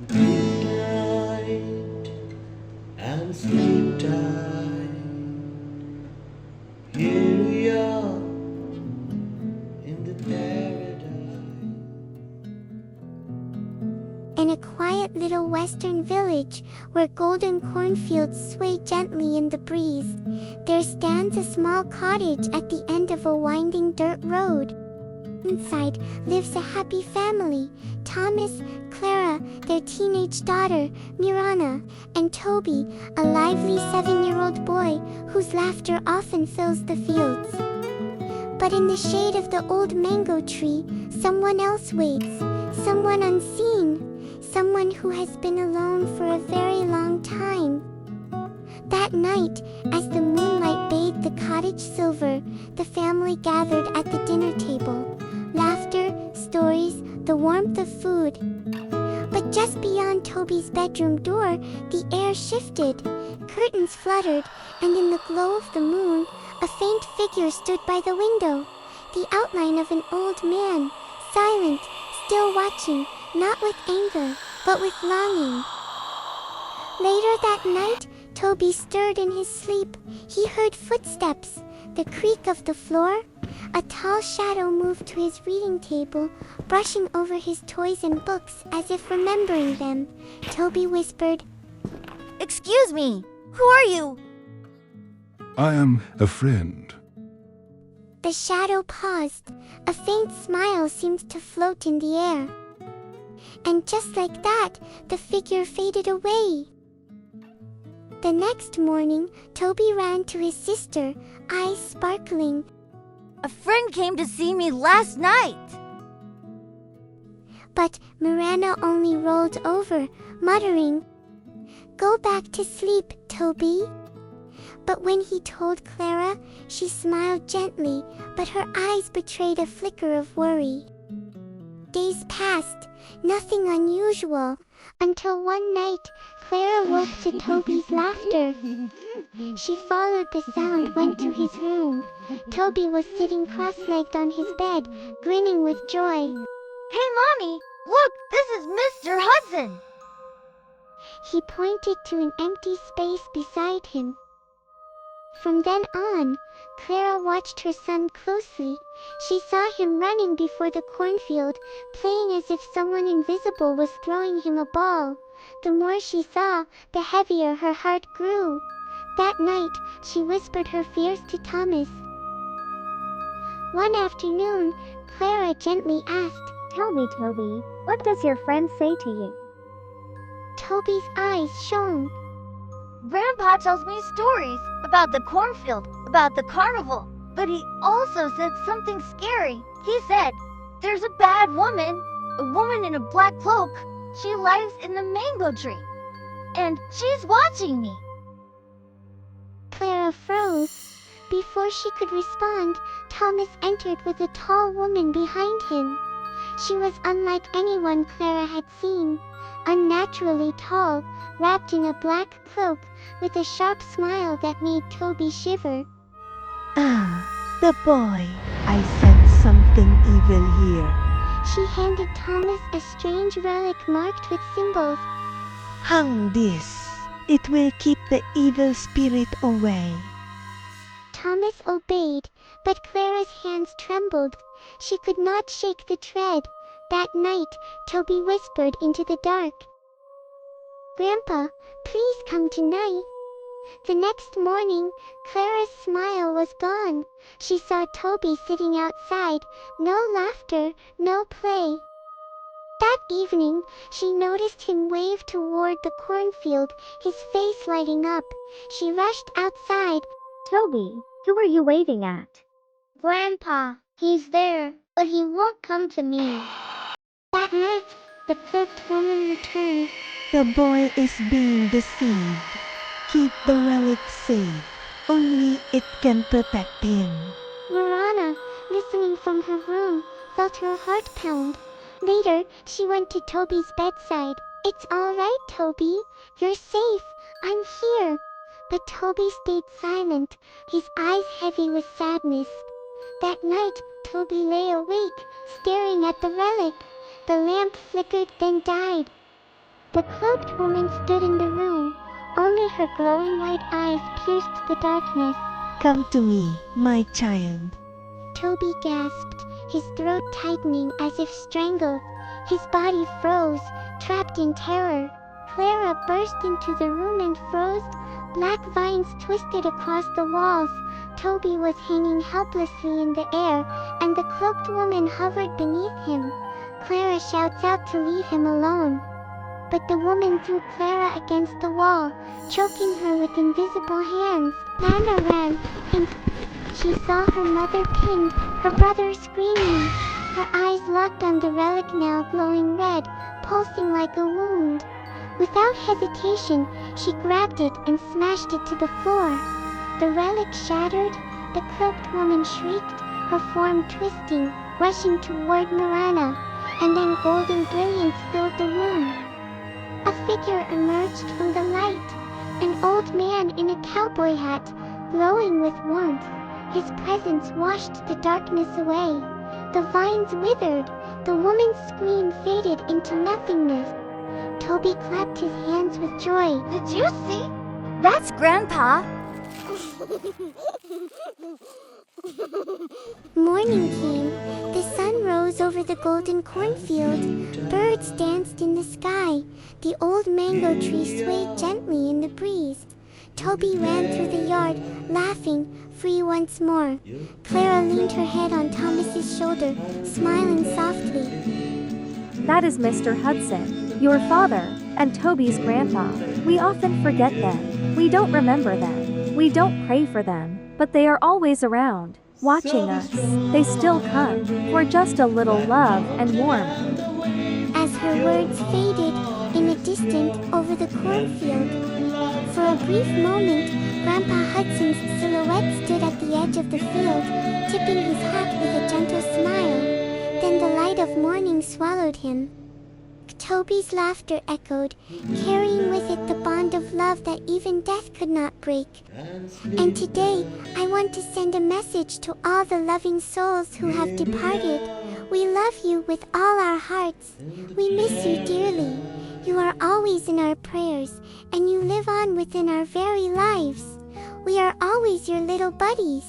Good night and sleep tight. Here we are in the paradise. In a quiet little western village, where golden cornfields sway gently in the breeze, there stands a small cottage at the end of a winding dirt road. Inside lives a happy family: Thomas, Clara, their teenage daughter, Mirana, and Toby, a lively 7-year-old boy whose laughter often fills the fields. But in the shade of the old mango tree, someone else waits, someone unseen, someone who has been alone for a very long time. That night, as the moonlight bathed the cottage silver, the family gathered at the dinner table. Laughter, stories, the warmth of food. But just beyond Toby's bedroom door, the air shifted, curtains fluttered, and in the glow of the moon, a faint figure stood by the window, the outline of an old man, silent, still watching, not with anger, but with longing. Later that night, Toby stirred in his sleep. He heard footsteps, the creak of the floor. A tall shadow moved to his reading table, brushing over his toys and books as if remembering them. Toby whispered, "Excuse me, who are you?" I am a friend. The shadow paused. A faint smile seemed to float in the air. And just like that, the figure faded away. The next morning, Toby ran to his sister, eyes sparkling. "A friend came to see me last night." But Miranda only rolled over, muttering, "Go back to sleep, Toby." But when he told Clara, she smiled gently, but her eyes betrayed a flicker of worry. Days passed, nothing unusual, until one night, Clara woke to Toby's laughter. She followed the sound, went to his room. Toby was sitting cross-legged on his bed, grinning with joy. "Hey, Mommy, look, this is Mr. Hudson." He pointed to an empty space beside him. From then on, Clara watched her son closely. She saw him running before the cornfield, playing as if someone invisible was throwing him a ball. The more she saw, the heavier her heart grew. That night, she whispered her fears to Thomas. One afternoon, Clara gently asked, "Tell me, Toby, what does your friend say to you?" Toby's eyes shone. "Grandpa tells me stories about the cornfield, about the carnival, but he also said something scary. He said, there's a bad woman, a woman in a black cloak. She lives in the mango tree, and she's watching me." Clara froze. Before she could respond, Thomas entered with a tall woman behind him. She was unlike anyone Clara had seen, unnaturally tall, wrapped in a black cloak, with a sharp smile that made Toby shiver. "Ah, the boy. I sense something evil here." She handed Thomas a strange relic marked with symbols. "Hang this. It will keep the evil spirit away." Thomas obeyed, but Clara's hands trembled. She could not shake the thread. That night, Toby whispered into the dark, "Grandpa, please come tonight." The next morning, Clara's smile was gone. She saw Toby sitting outside, no laughter, no play. That evening, she noticed him wave toward the cornfield, his face lighting up. She rushed outside. "Toby, who are you waving at?" "Grandpa, he's there, but he won't come to me." That night, the cloaked woman returned. The boy is being deceived. Keep the relic safe. Only it can protect him. Mirana, listening from her room, felt her heart pound. Later, she went to Toby's bedside. "It's all right, Toby. You're safe. I'm here." But Toby stayed silent, his eyes heavy with sadness. That night, Toby lay awake, staring at the relic. The lamp flickered, then died. The cloaked woman stood in the room. Only her glowing white eyes pierced the darkness. Come to me, my child. Toby gasped, his throat tightening as if strangled. His body froze, trapped in terror. Clara burst into the room and froze. Black vines twisted across the walls. Toby was hanging helplessly in the air, and the cloaked woman hovered beneath him. Clara shouts out to leave him alone. But the woman threw Clara against the wall, choking her with invisible hands. Nana ran, and she saw her mother pinned, her brother screaming. Her eyes locked on the relic now glowing red, pulsing like a wound. Without hesitation, she grabbed it and smashed it to the floor. The relic shattered, the cloaked woman shrieked, her form twisting, rushing toward Marana, and then golden brilliance filled the room. A figure emerged from the light, an old man in a cowboy hat, glowing with warmth. His presence washed the darkness away. The vines withered, the woman's scream faded into nothingness. Toby clapped his hands with joy. Did you see? That's Grandpa. Morning came. The sun rose over the golden cornfield. Birds danced in the sky. The old mango tree swayed gently in the breeze. Toby ran through the yard, laughing, free once more. Clara leaned her head on Thomas's shoulder, smiling softly. That is Mr. Hudson, your father, and Toby's grandpa. We often forget them. We don't remember them. We don't pray for them, but they are always around, watching us. They still come, for just a little love and warmth. As her words faded, in the distance over the cornfield, for a brief moment, Grandpa Hudson's silhouette stood at the edge of the field, tipping his hat with a gentle smile. Then the light of morning swallowed him. Toby's laughter echoed, carrying with it the bond of love that even death could not break. And today, I want to send a message to all the loving souls who have departed. We love you with all our hearts. We miss you dearly. You are always in our prayers, and you live on within our very lives. We are always your little buddies.